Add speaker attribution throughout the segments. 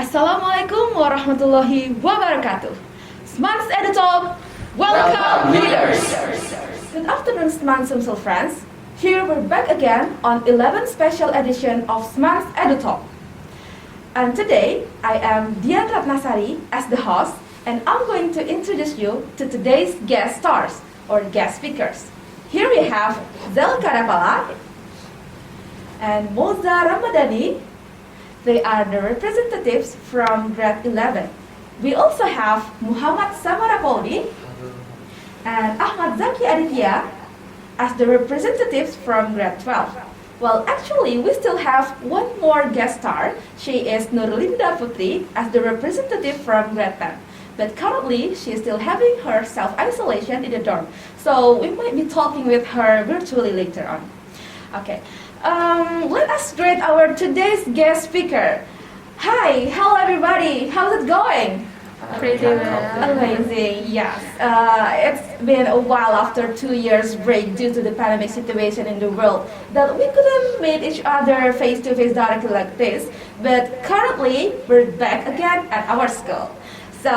Speaker 1: Assalamualaikum warahmatullahi wabarakatuh. SMANSS EduTalk, welcome leaders. Good afternoon, SMANSS Social friends. Here we're back again on 11th special edition of SMANSS EduTalk. And today I am Dian Ratnasari as the host, and I'm going to introduce you to today's guest stars or guest speakers. Here we have Zelka Rapala and Moza Ramadhani. They are the representatives from grade 11. We also have Muhammad Samara Pauli and Ahmad Zaki Aditya as the representatives from grade 12. Well, actually, we still have one more guest star. She is Nurlinda Putri as the representative from grade 10. But currently, she is still having her self-isolation in the dorm. So we might be talking with her virtually later on. Okay. Let us greet our today's guest speaker. Hi, hello everybody. How's it going?
Speaker 2: Pretty well.
Speaker 1: Amazing, yes. It's been a while after 2 years break due to the pandemic situation in the world that we couldn't meet each other face to face directly like this. But currently, we're back again at our school. So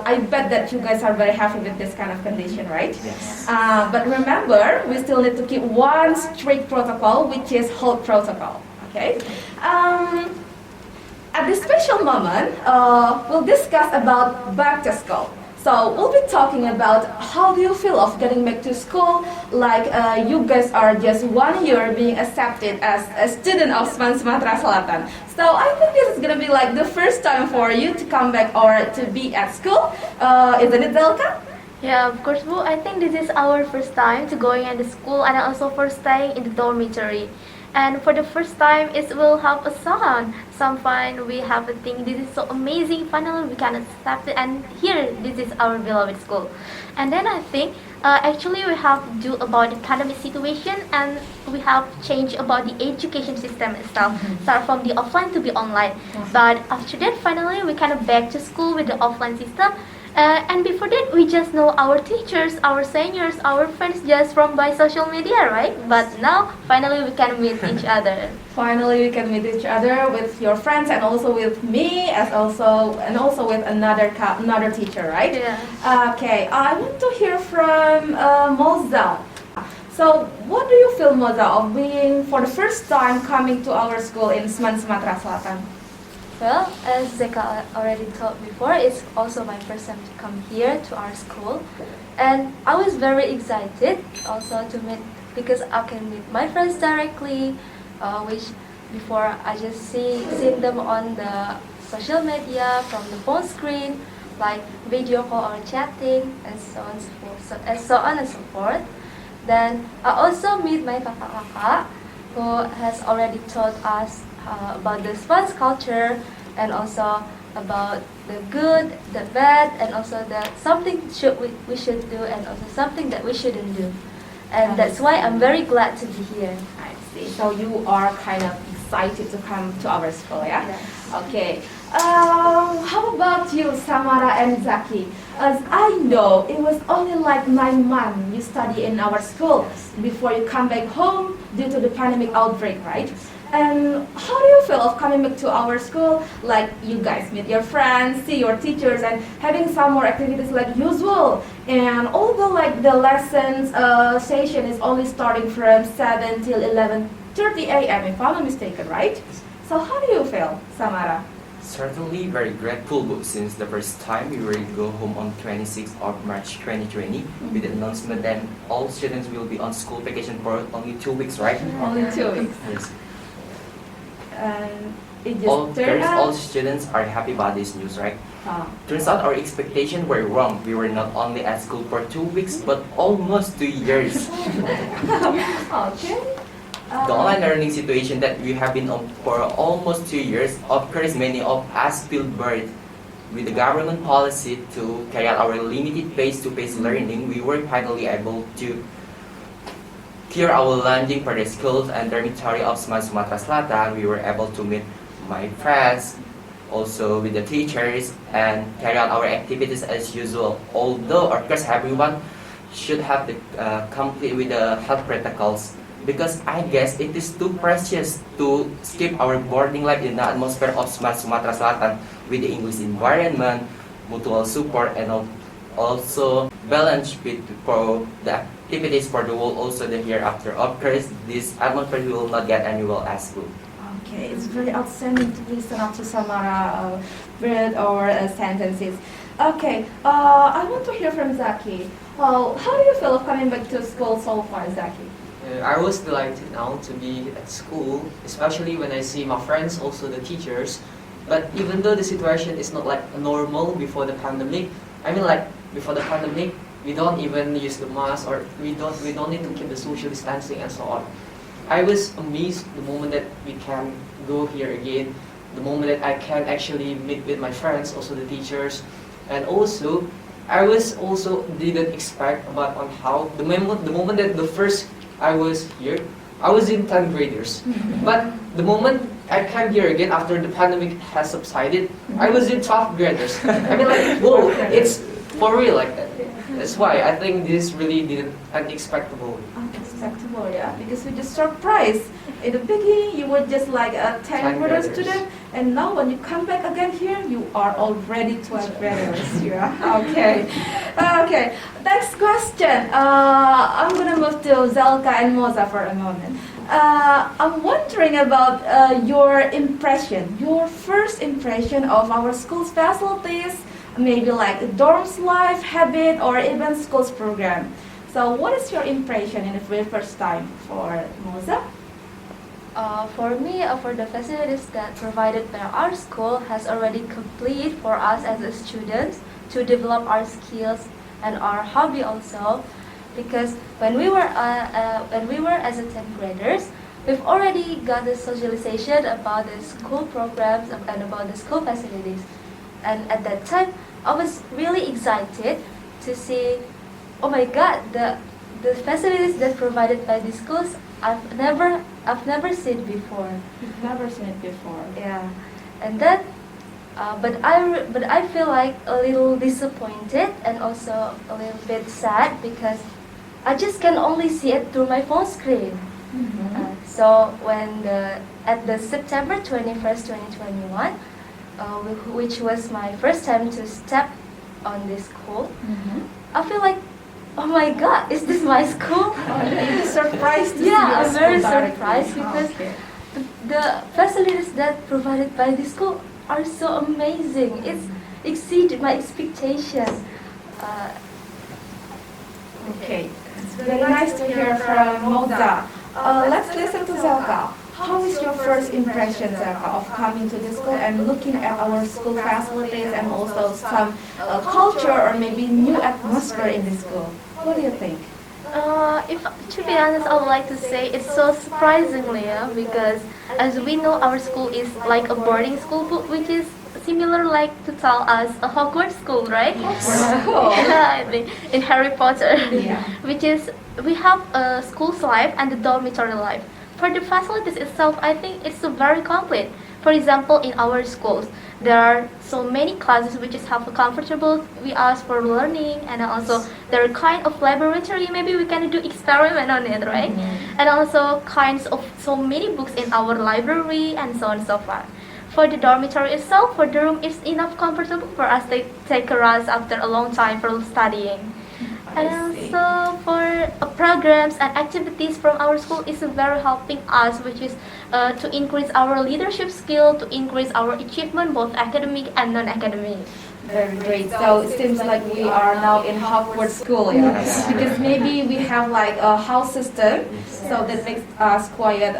Speaker 1: I bet that you guys are very happy with this kind of condition, right?
Speaker 2: Yes.
Speaker 1: But remember, we still need to keep one strict protocol, which is health protocol. Okay. At this special moment, we'll discuss about back to school. So we'll be talking about how do you feel of getting back to school, like you guys are just 1 year being accepted as a student of SMANSS Sumatra Selatan. So I think this is gonna be like the first time for you to come back or to be at school, isn't it, Zelka?
Speaker 2: Yeah, of course, Bu. I think this is our first time to going in the school and also for staying in the dormitory. And for the first time, it will have a song. Some fun. We have a thing. This is so amazing. Finally, we can accept it. And here, this is our beloved school. And then I think, actually, we have to do about the pandemic situation, and we have change about the education system itself. Start from the offline to be online. But after that, finally, we can back to school with the offline system. And before that, we just know our teachers, our seniors, our friends just from by social media, right? But now, finally, we can meet each other.
Speaker 1: Finally, we can meet each other with your friends and also with me, and also with another teacher, right?
Speaker 2: Yeah.
Speaker 1: Okay, I want to hear from Moza. So, what do you feel, Moza, of being for the first time coming to our school in SMANSS Sumatra Selatan?
Speaker 2: Well, as Zeka already told before, it's also my first time to come here to our school. And I was very excited also to meet, because I can meet my friends directly, which before I just seen them on the social media, from the phone screen, like video call or chatting, and so on and so forth. And so forth. Then I also meet my kakak-kakak, who has already taught us about the SMANSS culture, and also about the good, the bad, and also the something we should do, and also something that we shouldn't do. And that's why I'm very glad to be here.
Speaker 1: I see. So you are kind of excited to come to our school, yeah?
Speaker 2: Yes.
Speaker 1: Okay. How about you, Samara and Zaki? As I know, it was only like 9 months you study in our school before you come back home due to the pandemic outbreak, right? And how do you feel of coming back to our school? Like you guys meet your friends, see your teachers, and having some more activities like usual. And although like the lessons session is only starting from 7 till 11:30 a.m. if I'm not mistaken, right? So how do you feel, Samara?
Speaker 3: Certainly very grateful, but since the first time we will go home on 26th of March 2020 with the announcement that all students will be on school vacation for only 2 weeks, right?
Speaker 1: Only 2 weeks.
Speaker 3: Yes.
Speaker 1: And it just turned
Speaker 3: All
Speaker 1: out.
Speaker 3: students are happy about this news, right?
Speaker 1: Oh.
Speaker 3: Turns out our expectations were wrong. We were not only at school for 2 weeks, but almost 2 years.
Speaker 1: Okay.
Speaker 3: The online learning situation that we have been on for almost 2 years, of course, many of us feel buried. With the government policy to carry out our limited face-to-face learning, we were finally able to clear our landing for the schools and dormitory of SMANSS Sumatra Selatan. We were able to meet my friends, also with the teachers, and carry out our activities as usual. Although, of course, everyone should have the complete with the health protocols. because I guess it is too precious to skip our boarding life in the atmosphere of Sumatra Selatan with the English environment, mutual support, and also balance for the activities for the world also the hereafter. Of course, this atmosphere we will not get anywhere as school.
Speaker 1: Okay, it's very outstanding to listen up to Samara word or sentences. Okay, I want to hear from Zaki. How do you feel of coming back to school so far, Zaki?
Speaker 4: I was delighted now to be at school, especially when I see my friends, also the teachers. But even though the situation is not like normal before the pandemic, I mean like before the pandemic, we don't even use the mask or we don't need to keep the social distancing and so on. I was amazed the moment that we can go here again, the moment that I can actually meet with my friends, also the teachers, and also I was also didn't expect about on how the moment that the first I was here, I was in 10th graders, but the moment I came here again after the pandemic has subsided, I was in 12th graders. I mean like whoa, it's for real like that. That's why I think this really didn't unexpectable.
Speaker 1: Unexpectable, yeah, because we just surprised. In the beginning, you were just like a 10th grader student, and now when you come back again here, you are already 12th graders. Yeah. Okay. Okay. Next question. I'm gonna move to Zelka and Moza for a moment. I'm wondering about your impression, your first impression of our school's facilities, maybe like the dorms life, habit, or even school's program. So what is your impression in the very first time for Moza?
Speaker 2: For me, for the facilities that provided by our school has already complete for us as a students to develop our skills and our hobby also. Because when we were as a 10th graders, we've already got the socialization about the school programs and about the school facilities. And at that time, I was really excited to see, oh my God, the facilities that provided by the schools I've never seen before.
Speaker 1: You've never seen it before.
Speaker 2: Yeah, and then, but I feel like a little disappointed and also a little bit sad because I just can only see it through my phone screen. So when at the September 21st, 2021, which was my first time to step on this school, I feel like, oh my God, is this my school?
Speaker 1: You're surprised to see
Speaker 2: Yeah,
Speaker 1: your
Speaker 2: I'm very
Speaker 1: school directly.
Speaker 2: surprised because the facilities that provided by the school are so amazing. It's exceeded my expectations.
Speaker 1: Okay, it's very nice to hear from Moza. Let's listen to Zelka. How is your first impression, Zelka, of coming to the school and looking at our school facilities and also some culture or maybe new atmosphere in the school? What do you think?
Speaker 5: If to be honest, I would like to say it's so surprisingly, because as we know, our school is like a boarding school, which is similar like to tell us a Hogwarts school, right?
Speaker 1: Cool.
Speaker 5: Yeah, in Harry Potter,
Speaker 1: Yeah.
Speaker 5: which is we have a school's life and the dormitory life. For the facilities itself, I think it's very complete. For example, in our schools, there are so many classes which is have a comfortable we ask for learning, and also there are kind of laboratory. Maybe we can do experiment on it, right? And also kinds of so many books in our library and so on and so forth. For the dormitory itself, for the room, it's enough comfortable for us to take a rest after a long time for studying. And also for programs and activities from our school is very helping us, which is to increase our leadership skill, to increase our achievement, both academic and non-academic.
Speaker 1: Very great. So it seems like we are now in Hogwarts school, yeah?
Speaker 3: Yes.
Speaker 1: Because maybe we have like a house system, so that makes us quite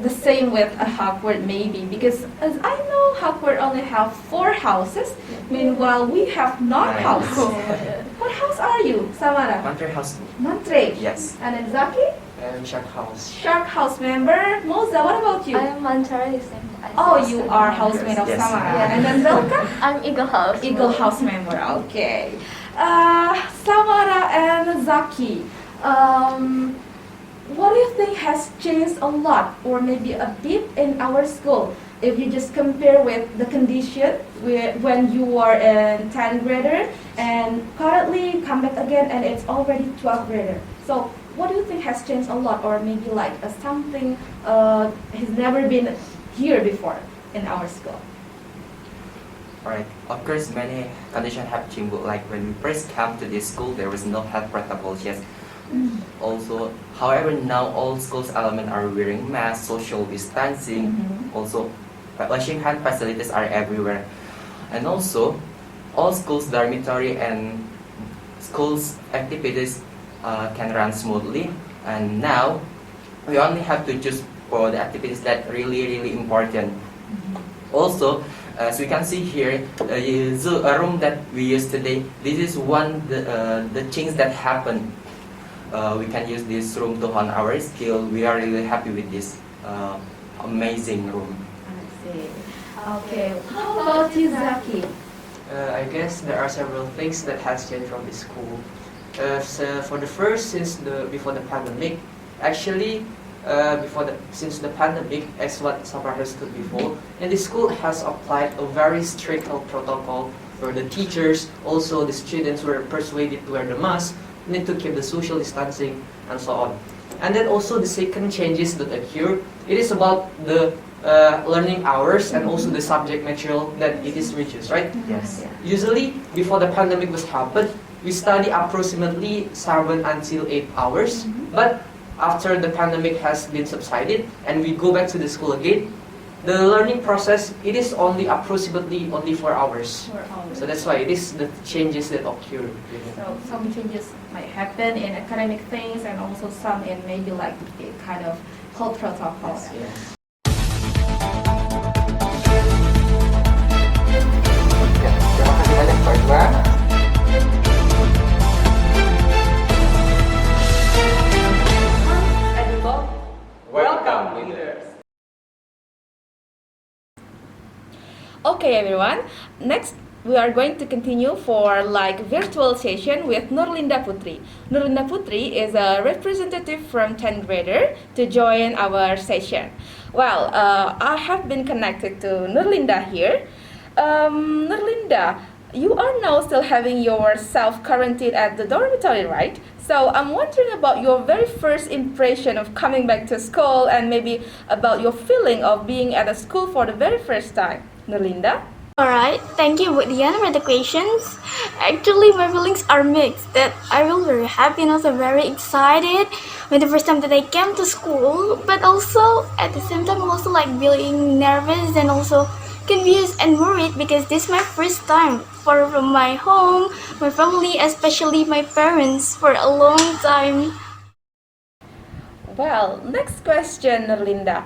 Speaker 1: the same with a Hogwarts maybe. Because as I know, Hogwarts only have 4 houses, meanwhile we have 9 houses. What house are you, Samara?
Speaker 3: Mantre House.
Speaker 1: Mantre.
Speaker 3: Yes.
Speaker 1: And then Zaki?
Speaker 4: Shark House.
Speaker 1: Shark house member. Moza, what about you?
Speaker 2: I am Mantara.
Speaker 1: Oh, you are housemate of
Speaker 3: Yes.
Speaker 1: Samara.
Speaker 2: Yeah.
Speaker 1: And then Zelka?
Speaker 5: I'm Eagle House.
Speaker 1: Eagle house member. Okay. Samara and Zaki. What do you think has changed a lot or maybe a bit in our school? If you just compare with the condition when you were in 10th grader and currently come back again and it's already 12th grader. So what do you think has changed a lot, or maybe like something has never been here before in our school?
Speaker 3: Alright, of course many conditions have changed, like when we first came to this school there was no health protocols yet. Also, however, now all schools elements are wearing masks, social distancing, also washing hand facilities are everywhere. And also, all schools dormitory and schools activities can run smoothly. And now, we only have to choose for the activities that really important. Also, as we can see here, a room that we use today, this is one the things that happened. We can use this room to hone our skill. We are really happy with this amazing room.
Speaker 1: I see. Okay. How about you, Zaki?
Speaker 4: I guess there are several things that has changed from the school. So for the first, before the pandemic, actually, since the pandemic, as what Sumatra has told before, and the school has applied a very strict health protocol where the teachers, also the students were persuaded to wear the mask, need to keep the social distancing, and so on. And then also the second changes that occur, it is about the learning hours and also the subject material that it is reduced, right?
Speaker 3: Yes.
Speaker 4: Usually, before the pandemic was happened, we study approximately 7 until 8 hours. But after the pandemic has been subsided and we go back to the school again, the learning process, it is only approximately only 4 hours.
Speaker 1: 4 hours.
Speaker 4: So that's why it is the changes that occur.
Speaker 1: So some changes might happen in academic things, and also some in maybe like a kind of health protocol.
Speaker 4: Yes.
Speaker 3: Terima kasih banyak Pak Iwan.
Speaker 1: EduTalk.
Speaker 3: Welcome leaders.
Speaker 1: Okay, everyone. Next, we are going to continue for like virtual session with Nurlinda Putri. Nurlinda Putri is a representative from 10th grader to join our session. Well, I have been connected to Nurlinda here. Nurlinda, you are now still having yourself quarantined at the dormitory, right? So I'm wondering about your very first impression of coming back to school, and maybe about your feeling of being at a school for the very first time. Nurlinda?
Speaker 5: Alright, thank you Budian for the questions. Actually, my feelings are mixed. That I feel very happy and also very excited when the first time that I came to school, but also at the same time also like feeling nervous and also confused and worried because this is my first time far from my home, my family, especially my parents for a long time.
Speaker 1: Well, next question, Nurlinda.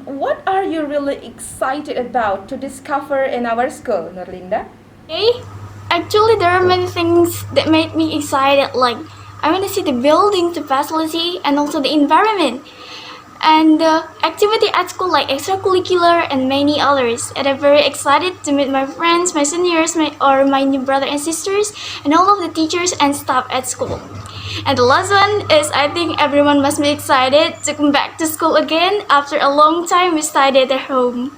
Speaker 1: What are you really excited about to discover in our school, Nurlinda?
Speaker 5: Okay, actually there are many things that make me excited, like I want to see the building, the facility, and also the environment. And activity at school like extracurricular and many others. And I'm very excited to meet my friends, my seniors, my new brother and sisters, and all of the teachers and staff at school. And the last one is I think everyone must be excited to come back to school again after a long time we studied at home.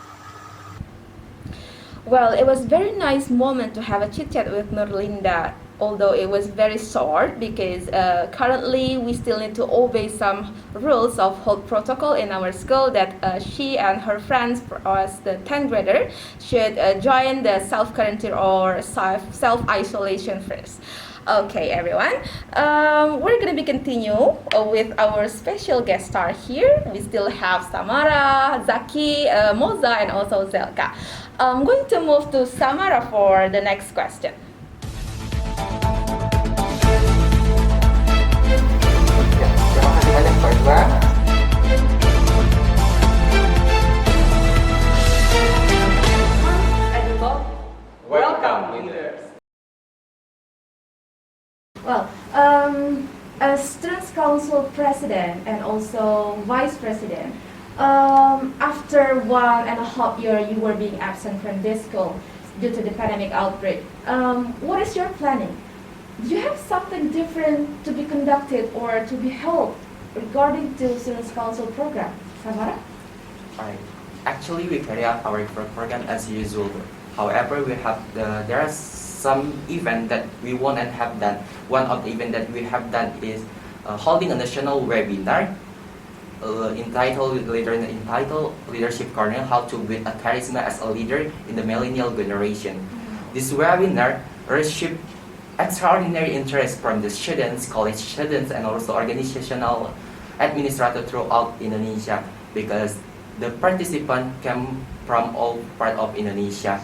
Speaker 1: Well, it was very nice moment to have a chit chat with Nurlinda, although it was very short because currently we still need to obey some rules of health protocol in our school, that she and her friends, for us the 10th grader, should join the self-quarantine or self-isolation first. Okay, everyone. We're gonna be continue with our special guest star here. We still have Samara, Zaki, Moza, and also Zelka. I'm going to move to Samara for the next question.
Speaker 3: Terima kasih banyak Pak Iwan.
Speaker 1: EduTalk.
Speaker 3: Welcome leaders.
Speaker 1: Well, as Students' Council President and also Vice President, after 1.5 years you were being absent from this school due to the pandemic outbreak, what is your planning? Do you have something different to be conducted or to be held regarding to Students' Council program? Samara?
Speaker 3: Alright. Actually, we carry out our program as usual. However, there are some event that we want and have done. One of the event that we have done is holding a national webinar entitled Leadership Corner: How to Build a Charisma as a Leader in the Millennial Generation. This webinar received extraordinary interest from the students, college students, and also organizational administrators throughout Indonesia, because the participants came from all parts of Indonesia.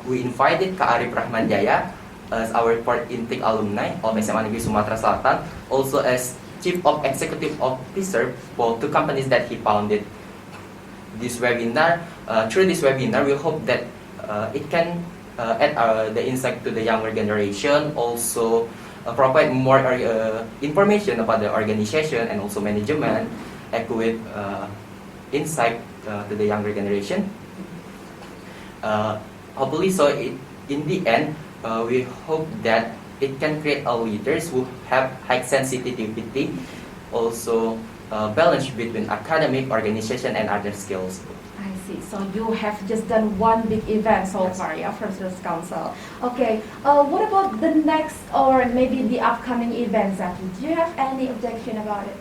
Speaker 3: We invited Kak Arif Rahmanjaya as our port intake alumni of SMA Negeri Sumatra Selatan, also as Chief of Executive Officer for 2 companies that he founded. Through this webinar, we hope that it can add the insight to the younger generation, also provide more information about the organization and also management, equip insight to the younger generation. Hopefully, in the end, we hope that it can create leaders who have high sensitivity, also balance between academic, organization, and other skills.
Speaker 1: I see. So you have just done one big event so far, yeah, for Students' Council. Okay. What about the next or maybe the upcoming events, Zaki? Do you have any objection about it?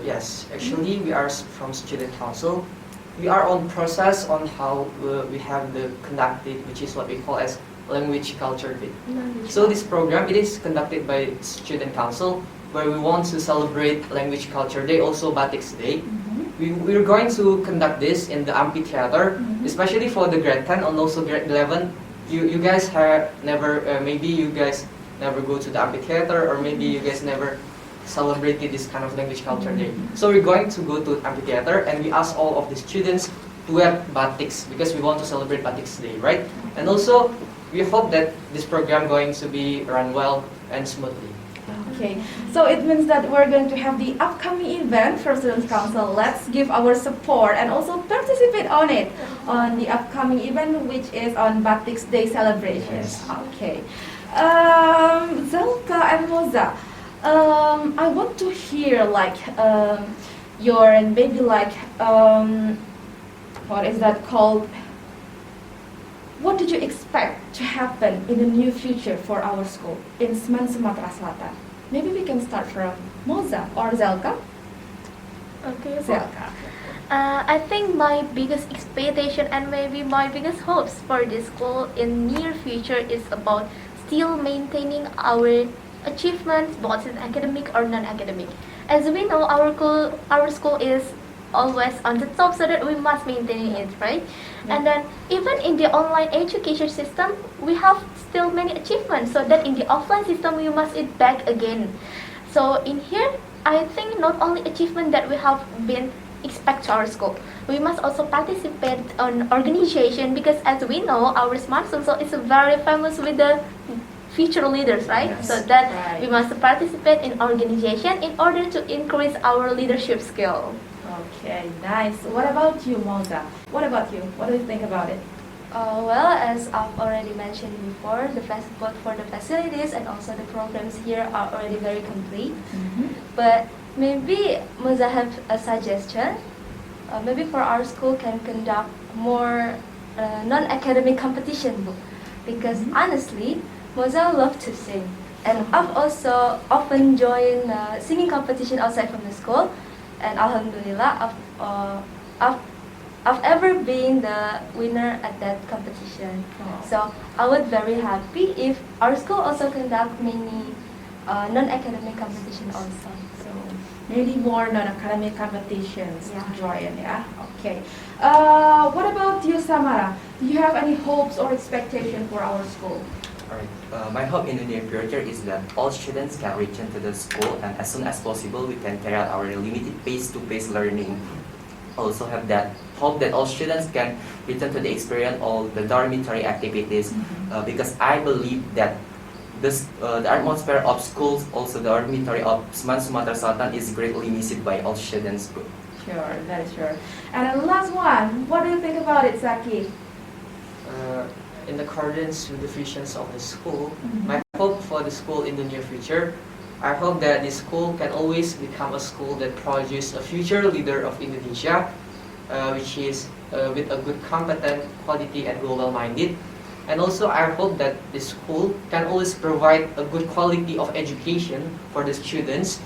Speaker 4: Yes, actually we are from Student Council. We are on process on how we have the conducted, which is what we call as Language Culture Day. So this program, it is conducted by Student Council, where we want to celebrate Language Culture Day, also Batiks Day. We're going to conduct this in the amphitheater, especially for the grade 10 and also grade 11. You guys have never, maybe you guys never go to the amphitheater, or maybe you guys never celebrated this kind of Language Culture Day. So we're going to go to amphitheater, and we ask all of the students to wear batiks, because we want to celebrate Batiks Day, right? And also, we hope that this program going to be run well and smoothly.
Speaker 1: Okay, so it means that we're going to have the upcoming event for Students' Council. Let's give our support and also participate on it, on the upcoming event, which is on Batiks Day celebration.
Speaker 3: Yes.
Speaker 1: Okay, Zelka and Moza, I want to hear like your maybe like what is that called? What did you expect to happen in the near future for our school in SMANSS Sumatra Selatan? Maybe we can start from Moza or Zelka.
Speaker 5: Okay,
Speaker 1: Zelka.
Speaker 5: I think my biggest expectation and maybe my biggest hopes for this school in near future is about still maintaining our achievements, both in academic or non-academic. As we know, our school is always on the top, so that we must maintain it, right? And then even in the online education system, we have still many achievements, so that in the offline system we must it back again. So in here, I think not only achievement that we have been expect to our school, we must also participate on organization, because as we know, our SMANSS also is very famous with the future leaders, right?
Speaker 3: Yes.
Speaker 5: So that
Speaker 1: Right.
Speaker 5: we must participate in organization in order to increase our leadership skill.
Speaker 1: Okay, nice. What about you, Moza? What about you? What do you think about it?
Speaker 2: Well, as I've already mentioned before, both for the facilities and also the programs here are already very complete. But maybe Moza have a suggestion. Maybe for our school can conduct more non-academic competition, because honestly, Moza love to sing, and I've also often joined singing competition outside from the school. And Alhamdulillah, I've ever been the winner at that competition. So I would very happy if our school also conduct many non-academic competition also.
Speaker 1: So maybe more non-academic competitions
Speaker 2: Yeah.
Speaker 1: to join, yeah? Okay. What about you, Samara? Do you have any hopes or expectation for our school?
Speaker 3: Alright. My hope in the near future is that all students can return to the school, and as soon as possible we can carry out our limited face-to-face learning. Also have that hope that all students can return to the experience all the dormitory activities, because I believe that the atmosphere of schools, also the dormitory of SMANSS Sumatra Selatan, is greatly missed by all students.
Speaker 1: Sure, that is sure. And the last one, what do you think about it, Zaki?
Speaker 4: In accordance with the visions of the school, my hope for the school in the near future, I hope that this school can always become a school that produces a future leader of Indonesia, which is with a good, competent, quality, and global-minded. And also I hope that the school can always provide a good quality of education for the students,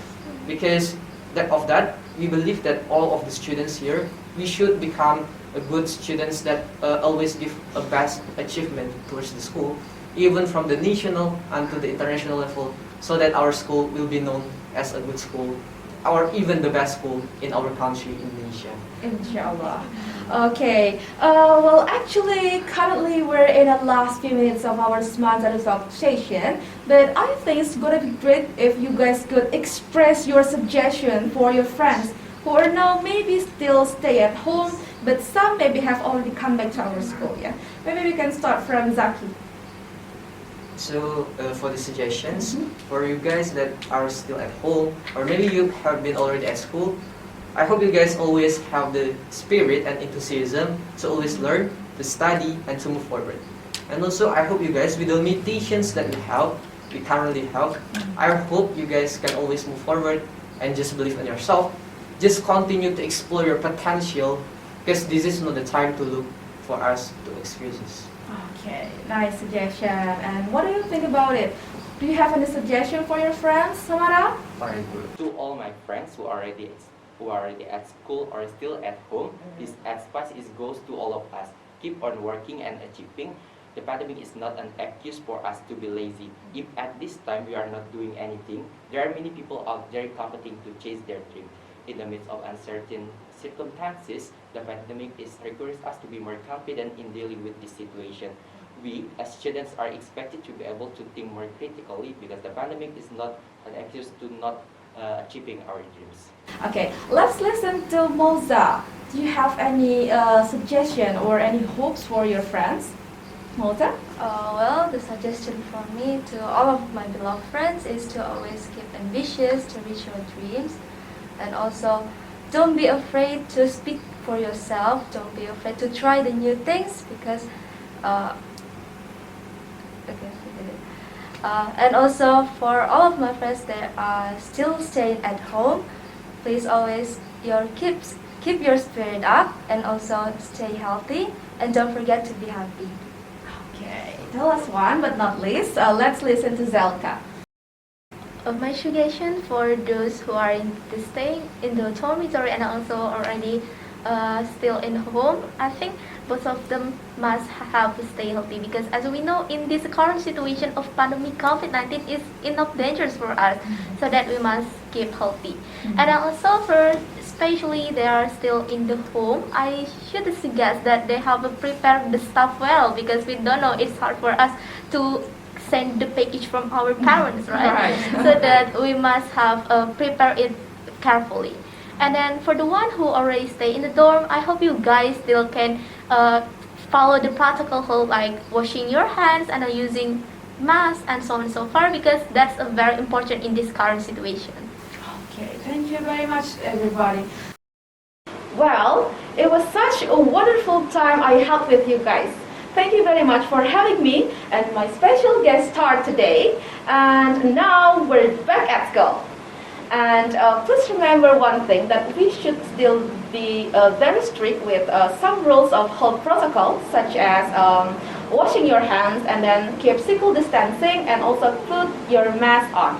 Speaker 4: because of that we believe that all of the students here, we should become a good students that always give a best achievement towards the school, even from the national until the international level, so that our school will be known as a good school, or even the best school in our country, Indonesia.
Speaker 1: Inshallah. Okay. Well, actually, currently we're in the last few minutes of our SMANSS EduTalk session, but I think it's gonna be great if you guys could express your suggestion for your friends who are now maybe still stay at home, but some maybe have already come back to our school. Yeah. Maybe we can start from Zaki.
Speaker 4: So for the suggestions, for you guys that are still at home, or maybe you have been already at school, I hope you guys always have the spirit and enthusiasm to always learn, to study, and to move forward. And also, I hope you guys, with the limitations that we currently have, I hope you guys can always move forward and just believe in yourself. Just continue to explore your potential, because this is not the time to look for us to excuses.
Speaker 1: Okay, nice suggestion. And what do you think about it? Do you have any suggestion for your friends, Sumatra?
Speaker 3: Very good. To all my friends who are already at school or still at home, this advice goes to all of us. Keep on working and achieving. The pandemic is not an excuse for us to be lazy. If at this time we are not doing anything, there are many people out there competing to chase their dream. In the midst of uncertain circumstances, the pandemic requires us to be more confident in dealing with this situation. We, as students, are expected to be able to think more critically, because the pandemic is not an excuse to not achieving our dreams.
Speaker 1: Okay, let's listen to Moza. Do you have any suggestion or any hopes for your friends? Moza?
Speaker 2: Well, the suggestion from me to all of my beloved friends is to always keep ambitious to reach your dreams, and also don't be afraid to speak for yourself. Don't be afraid to try the new things, because and also for all of my friends that are still staying at home, please always keep your spirit up, and also stay healthy, and don't forget to be happy.
Speaker 1: Okay, the last one but not least, let's listen to Zelka.
Speaker 5: My suggestion for those who are staying in the dormitory and also already still in home, I think both of them must have to stay healthy, because as we know, in this current situation of pandemic, COVID-19 is enough dangerous for us, so that we must keep healthy. And also for especially they are still in the home, I should suggest that they have prepared the stuff well, because we don't know, it's hard for us to send the package from our parents, right? So that we must have prepare it carefully. And then for the one who already stay in the dorm, I hope you guys still can follow the protocol, like washing your hands and using masks and so on and so forth, because that's very important in this current situation.
Speaker 1: Okay, thank you very much, everybody. Well, it was such a wonderful time I had with you guys. Thank you very much for having me and my special guest star today. And now we're back at school. And please remember one thing, that we should still be very strict with some rules of health protocol, such as washing your hands, and then keep physical distancing, and also put your mask on.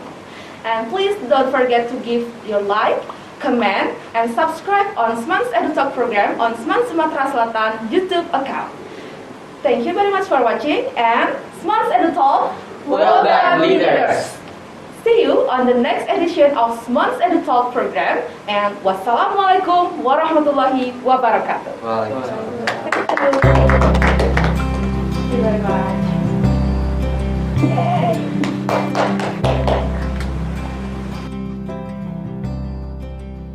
Speaker 1: And please don't forget to give your like, comment, and subscribe on SMANSS EduTalk program on SMANSS Sumatra Selatan YouTube account. Thank you very much for watching, and SMANSS EduTalk,
Speaker 3: Welcome leaders!
Speaker 1: See you on the next edition of SMANSS EduTalk program, and wassalamualaikum warahmatullahi wabarakatuh. Thank you very much. Yay.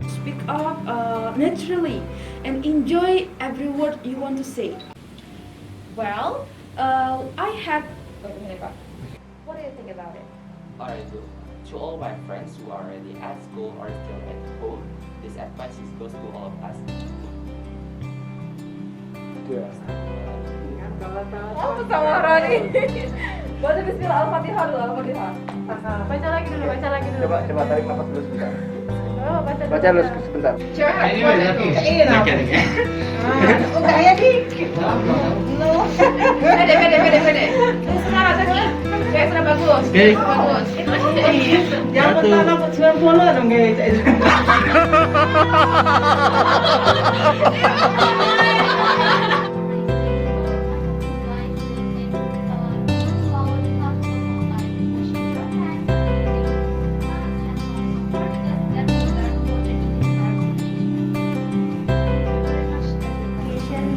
Speaker 1: Speak up naturally and enjoy every word you want to say. Well, I had. Wait a minute, what do you think about it?
Speaker 3: Alright, good. To all my friends who are already at school or still at home, this advice goes to all of us.
Speaker 1: Apa sama Rani? Baca bismillah al-fatihah dulu, al-fatihah. Baca lagi dulu.
Speaker 6: Coba tarik nafas dulu sebentar.
Speaker 1: Oh,
Speaker 6: Baca dulu sebentar.
Speaker 1: Pede.
Speaker 6: Oke. Yang pertama dapat 90 dong guys.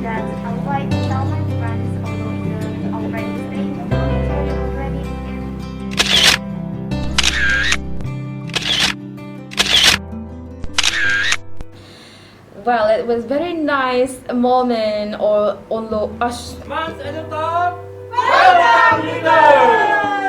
Speaker 5: That I would like to tell my friends, although they're already staying in the military already.
Speaker 1: Well, it was very nice moment or on us.
Speaker 7: SMANSS EduTalk! Welcome leaders!